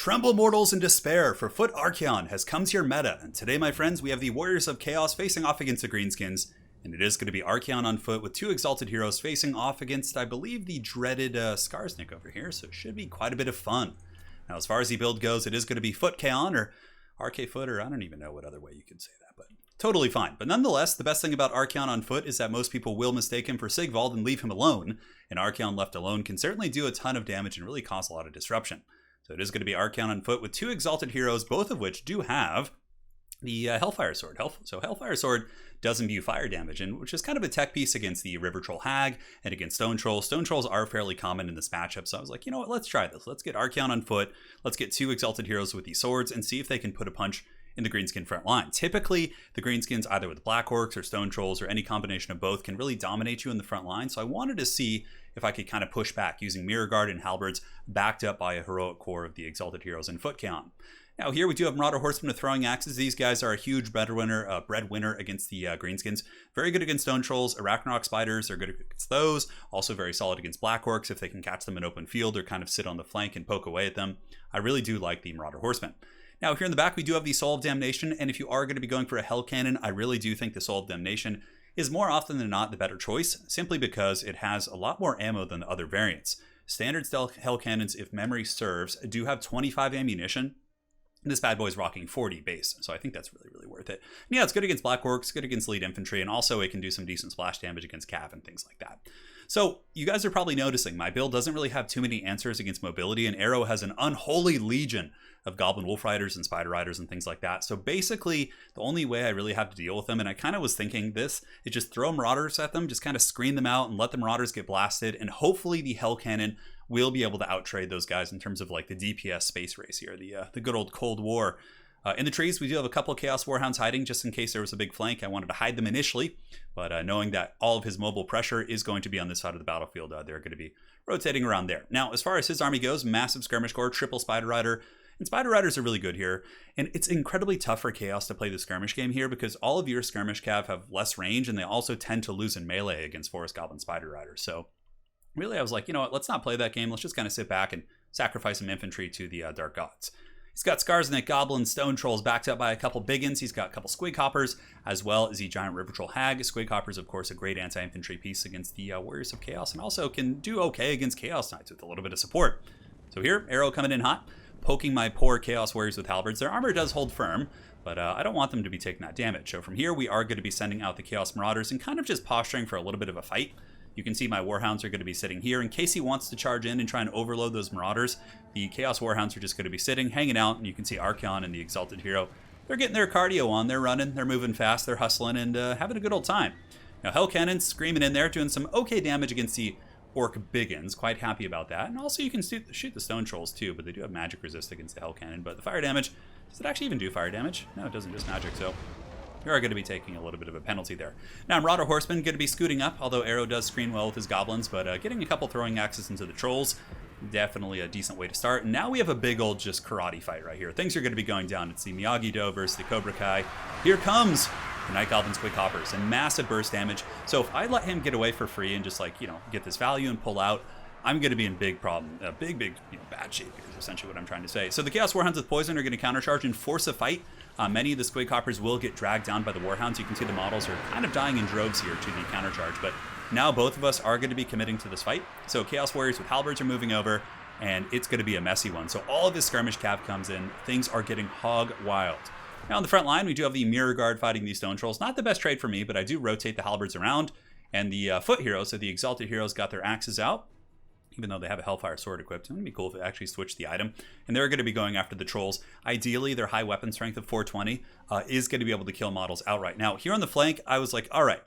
Tremble mortals in despair, for FOOTCHAON has come to your meta, and today, my friends, we have the Warriors of Chaos facing off against the Greenskins, and it is going to be Archaon on foot with two Exalted Heroes facing off against, I believe, the dreaded Skarsnik over here, so it should be quite a bit of fun. Now, as far as the build goes, it is going to be FOOTCHAON, or RK Foot, or I don't even know what other way you can say that, but totally fine. But nonetheless, the best thing about Archaon on foot is that most people will mistake him for Sigvald and leave him alone, and Archaon left alone can certainly do a ton of damage and really cause a lot of disruption. So it is going to be Archaon on foot with two Exalted Heroes, both of which do have the Hellfire Sword. So Hellfire Sword does imbue fire damage, and which is kind of a tech piece against the River Troll Hag and against Stone Trolls. Stone Trolls are fairly common in this matchup, so I was like, you know what, let's try this. Let's get Archaon on foot, let's get two Exalted Heroes with these swords, and see if they can put a punch in the Greenskin front line. Typically, the Greenskins, either with Black Orcs or Stone Trolls or any combination of both, can really dominate you in the front line, so I wanted to see if I could kind of push back using Mirror Guard and Halberds backed up by a heroic core of the Exalted Heroes in FOOTCHAON. Now here we do have Marauder Horsemen with Throwing Axes. These guys are a huge breadwinner against the Greenskins. Very good against Stone Trolls. Arachnarok Spiders are good against those. Also very solid against Black Orcs if they can catch them in open field or kind of sit on the flank and poke away at them. I really do like the Marauder Horsemen. Now here in the back we do have the Soul of Damnation, and if you are going to be going for a Hell Cannon, I really do think the Soul of Damnation is more often than not the better choice, simply because it has a lot more ammo than the other variants. Standard stealth Hell Cannons, if memory serves, do have 25 ammunition. This bad boy's rocking 40 base, so I think that's really, really worth it. And yeah, it's good against Black Orcs, good against Lead Infantry, and also it can do some decent splash damage against Cav and things like that. So you guys are probably noticing my build doesn't really have too many answers against mobility, and Arrow has an unholy legion of Goblin Wolf Riders and Spider Riders and things like that. So basically, the only way I really have to deal with them, and I kind of was thinking this, is just throw Marauders at them, just kind of screen them out and let the Marauders get blasted, and hopefully the Hell Cannon will be able to outtrade those guys in terms of like the DPS space race here, the good old Cold War. In the trees, we do have a couple of Chaos Warhounds hiding just in case there was a big flank. I wanted to hide them initially, but knowing that all of his mobile pressure is going to be on this side of the battlefield, they're going to be rotating around there. Now, as far as his army goes, massive Skirmish Corps, triple Spider Rider, and Spider Riders are really good here, and it's incredibly tough for Chaos to play the skirmish game here because all of your skirmish cav have less range, and they also tend to lose in melee against Forest Goblin Spider Riders. So really, I was like, you know what, let's not play that game. Let's just kind of sit back and sacrifice some infantry to the Dark Gods. He's got Skarsnik, Goblins, Stone Trolls backed up by a couple Biggins. He's got a couple Squig Hoppers, as well as the Giant River Troll Hag. Squig Hoppers, of course, a great anti-infantry piece against the Warriors of Chaos, and also can do okay against Chaos Knights with a little bit of support. So here, Arrow coming in hot, poking my poor Chaos Warriors with Halberds. Their armor does hold firm, but I don't want them to be taking that damage. So from here, we are going to be sending out the Chaos Marauders and kind of just posturing for a little bit of a fight. You can see my Warhounds are going to be sitting here. In case he wants to charge in and try and overload those Marauders, the Chaos Warhounds are just going to be sitting, hanging out, and you can see Archaon and the Exalted Hero. They're getting their cardio on, they're running, they're moving fast, they're hustling, and having a good old time. Now Hell Cannon's screaming in there, doing some okay damage against the Orc Biggins. Quite happy about that. And also you can shoot the Stone Trolls too, but they do have magic resist against the Hell Cannon. But the fire damage, does it actually even do fire damage? No, it doesn't, just magic, so we are going to be taking a little bit of a penalty there. Now, Marauder Horseman going to be scooting up, although Arrow does screen well with his Goblins, but getting a couple Throwing Axes into the Trolls, definitely a decent way to start. And now we have a big old just karate fight right here. Things are going to be going down. It's the Miyagi-Do versus the Cobra Kai. Here comes the Night Goblins Squig Hoppers, and massive burst damage. So if I let him get away for free and just like, you know, get this value and pull out, I'm going to be in big problem, big, bad shape here is essentially what I'm trying to say. So the Chaos Warhounds with Poison are going to countercharge and force a fight. Many of the Squig Hoppers will get dragged down by the Warhounds. You can see the models are kind of dying in droves here to the countercharge, but now both of us are going to be committing to this fight. So Chaos Warriors with Halberds are moving over, and it's going to be a messy one. So all of his skirmish cav comes in. Things are getting hog wild. Now on the front line, we do have the Mirror Guard fighting these Stone Trolls. Not the best trade for me, but I do rotate the Halberds around, and the Foot Heroes, so the Exalted Heroes, got their axes out, even though they have a Hellfire Sword equipped. It would be cool if it actually switched the item. And they're going to be going after the Trolls. Ideally, their high weapon strength of 420 is going to be able to kill models outright. Now, here on the flank, I was like, all right,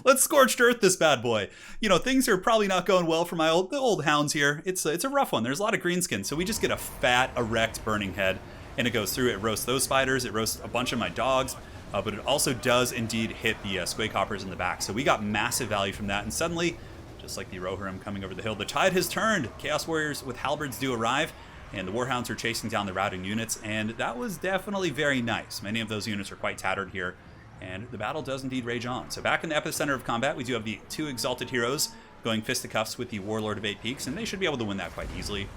let's Scorched Earth this bad boy. You know, things are probably not going well for my old hounds here. It's a rough one. There's a lot of Greenskins. So we just get a fat, erect, burning head, and it goes through. It roasts those spiders. It roasts a bunch of my dogs. But it also does indeed hit the Squig Hoppers in the back. So we got massive value from that. And suddenly, just like the Rohirrim coming over the hill, the tide has turned. Chaos Warriors with Halberds do arrive, and the Warhounds are chasing down the routing units, and that was definitely very nice. Many of those units are quite tattered here, and the battle does indeed rage on. So back in the epicenter of combat, we do have the two Exalted Heroes going fisticuffs with the Warlord of Eight Peaks, and they should be able to win that quite easily.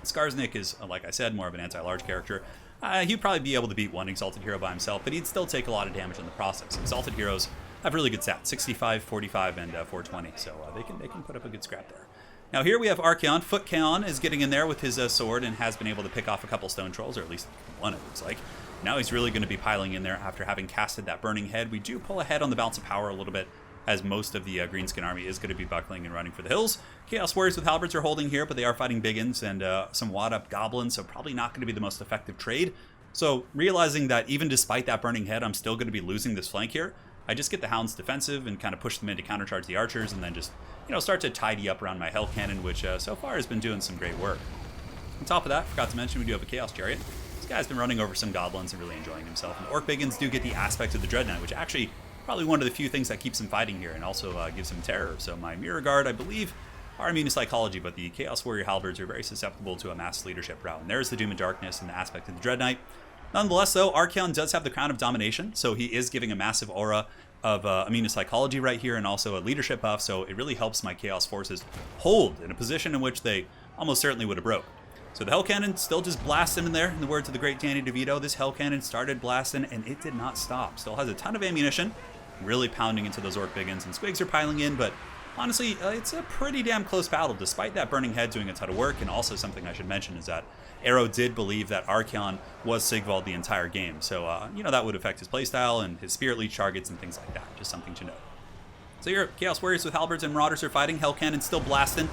Skarsnik is, like I said, more of an anti-large character. He'd probably be able to beat one Exalted Hero by himself, but he'd still take a lot of damage in the process. Exalted Heroes have really good stats, 65, 45, and 420, so they can put up a good scrap there. Now here we have Archaon. FOOTCHAON is getting in there with his sword and has been able to pick off a couple Stone Trolls, or at least one it looks like. Now he's really going to be piling in there after having casted that Burning Head. We do pull ahead on the balance of power a little bit, as most of the Greenskin army is going to be buckling and running for the hills. Chaos Warriors with Halberds are holding here, but they are fighting Biggins and some wad-up Goblins, so probably not going to be the most effective trade. So realizing that even despite that Burning Head, I'm still going to be losing this flank here, I just get the Hounds defensive and kind of push them in to countercharge the Archers, and then just, start to tidy up around my Hell Cannon, which so far has been doing some great work. On top of that, forgot to mention we do have a Chaos Chariot. This guy's been running over some Goblins and really enjoying himself. And Orc Biggins do get the aspect of the Dread Knight, which actually probably one of the few things that keeps him fighting here and also gives him terror. So my Mirror Guard, I believe, are immune to psychology, but the Chaos Warrior Halberds are very susceptible to a mass leadership route. And there's the Doom and Darkness and the aspect of the Dread Knight. Nonetheless, though, Archaon does have the Crown of Domination, so he is giving a massive aura of immune to psychology right here and also a leadership buff, so it really helps my Chaos forces hold in a position in which they almost certainly would have broke. So the Hell Cannon still just blasting in there, in the words of the great Danny DeVito. This Hell Cannon started blasting and it did not stop. Still has a ton of ammunition, really pounding into those Orc Biggins, and Squigs are piling in, but honestly, it's a pretty damn close battle, despite that Burning Head doing a ton of work. And also something I should mention is that Arrow did believe that Archaon was Sigvald the entire game. So, that would affect his playstyle and his Spirit Leech targets and things like that. Just something to note. So here, Chaos Warriors with Halberds and Marauders are fighting. Hell Cannon still blasting.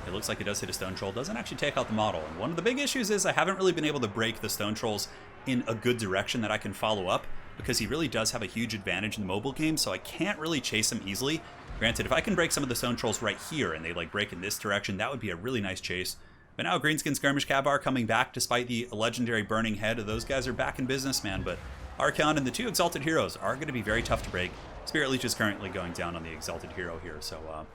It looks like it does hit a Stone Troll. Doesn't actually take out the model. And one of the big issues is I haven't really been able to break the Stone Trolls in a good direction that I can follow up, because he really does have a huge advantage in the mobile game, so I can't really chase him easily. Granted, if I can break some of the Stone Trolls right here and they break in this direction, that would be a really nice chase. But now Greenskin Skirmish Cab are coming back despite the legendary Burning Head. Those guys are back in business, man. But Archaon and the two Exalted Heroes are going to be very tough to break. Spirit Leech is currently going down on the Exalted Hero here. So,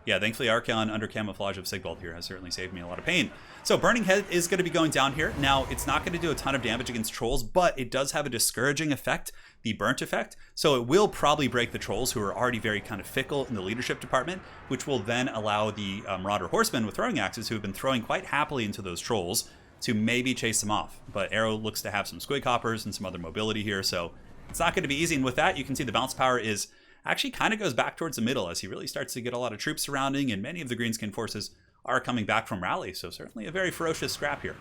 yeah, thankfully Archaon under camouflage of Sigvald here has certainly saved me a lot of pain. So Burning Head is going to be going down here. Now, it's not going to do a ton of damage against Trolls, but it does have a discouraging effect, the burnt effect. So it will probably break the Trolls, who are already very kind of fickle in the leadership department, which will then allow the Marauder Horsemen with throwing axes, who have been throwing quite happily into those Trolls, to maybe chase them off. But Arrow looks to have some Squig Hoppers and some other mobility here, so it's not going to be easy. And with that, you can see the bounce power is actually kind of goes back towards the middle as he really starts to get a lot of troops surrounding, and many of the Greenskin forces are coming back from rally, so certainly a very ferocious scrap here.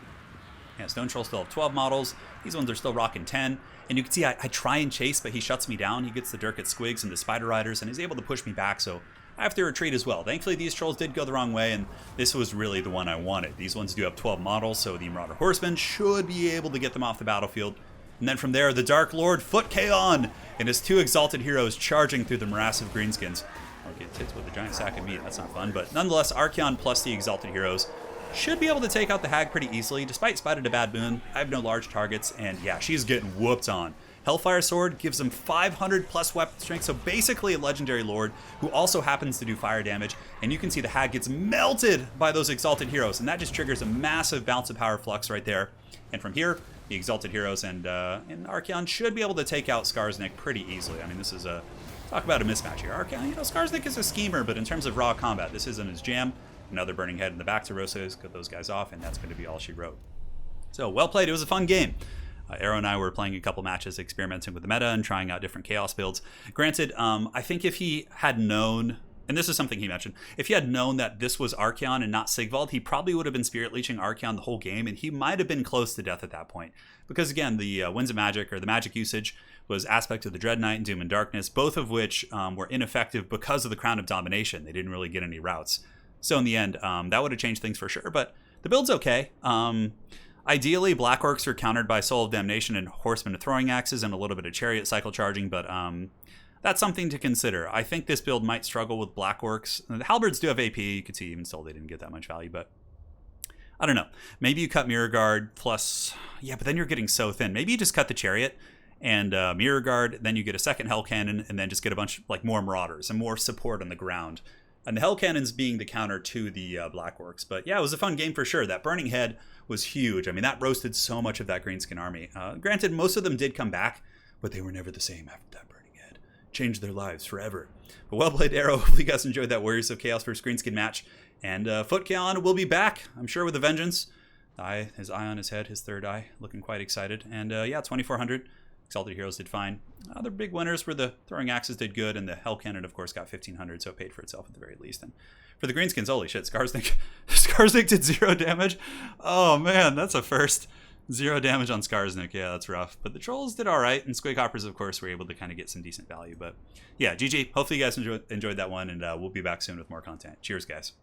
Yeah, Stone Troll still have 12 models. These ones are still rocking 10. And you can see I try and chase, but he shuts me down. He gets the Dirk at Squigs and the Spider Riders, and he's able to push me back, so I have to retreat as well. Thankfully, these Trolls did go the wrong way, and this was really the one I wanted. These ones do have 12 models, so the Marauder Horsemen should be able to get them off the battlefield. And then from there, the Dark Lord FOOTCHAON and his two Exalted Heroes charging through the morass of Greenskins. I'll get hits with a giant sack of meat. That's not fun. But nonetheless, Archaon plus the Exalted Heroes should be able to take out the Hag pretty easily. Despite Spider to Bad Boon, I have no large targets. And yeah, she's getting whooped on. Hellfire Sword gives him 500 plus weapon strength. So basically a Legendary Lord who also happens to do fire damage. And you can see the Hag gets melted by those Exalted Heroes. And that just triggers a massive bounce of power flux right there. And from here, the Exalted Heroes and Archaon should be able to take out Skarsnik pretty easily. I mean, this is a... Talk about a mismatch here. Archaon, Skarsnik is a schemer, but in terms of raw combat, this isn't his jam. Another Burning Head in the back to Rosas, cut those guys off, and that's going to be all she wrote. So, well played. It was a fun game. Arrow and I were playing a couple matches, experimenting with the meta and trying out different Chaos builds. Granted, I think if he had known... And this is something he mentioned. If he had known that this was Archaon and not Sigvald, he probably would have been Spirit Leeching Archaon the whole game, and he might have been close to death at that point. Because again, the Winds of Magic, or the magic usage, was aspect of the Dread Knight and Doom and Darkness, both of which were ineffective because of the Crown of Domination. They didn't really get any routes. So in the end, that would have changed things for sure, but the build's okay. Ideally, Black Orcs are countered by Soul of Damnation and Horsemen of Throwing Axes and a little bit of Chariot cycle charging, but... that's something to consider. I think this build might struggle with Black Orcs. The Halberds do have AP. You could see even still they didn't get that much value, but I don't know. Maybe you cut Mirror Guard plus... Yeah, but then you're getting so thin. Maybe you just cut the Chariot and Mirror Guard, then you get a second Hell Cannon, and then just get a bunch, more Marauders and more support on the ground. And the Hell Cannons being the counter to the Black Orcs. But yeah, it was a fun game for sure. That Burning Head was huge. I mean, that roasted so much of that Greenskin army. Granted, most of them did come back, but they were never the same after that Burning Head. Changed their lives forever. But well played, Arrow. Hopefully you guys enjoyed that Warriors of Chaos vs. Greenskin match. And FOOTCHAON will be back, I'm sure, with a vengeance. His eye on his head, his third eye, looking quite excited. And yeah, 2,400. Exalted Heroes did fine. Other big winners were the Throwing Axes did good, and the Hell Cannon, of course, got 1,500, so it paid for itself at the very least. And for the Greenskins, holy shit, Skarsnik did 0 damage. Oh man, that's a first. 0 damage on Skarsnik, yeah, that's rough. But the Trolls did all right, and Squig Hoppers, of course, were able to kind of get some decent value. But yeah, GG. Hopefully you guys enjoyed that one, and we'll be back soon with more content. Cheers, guys.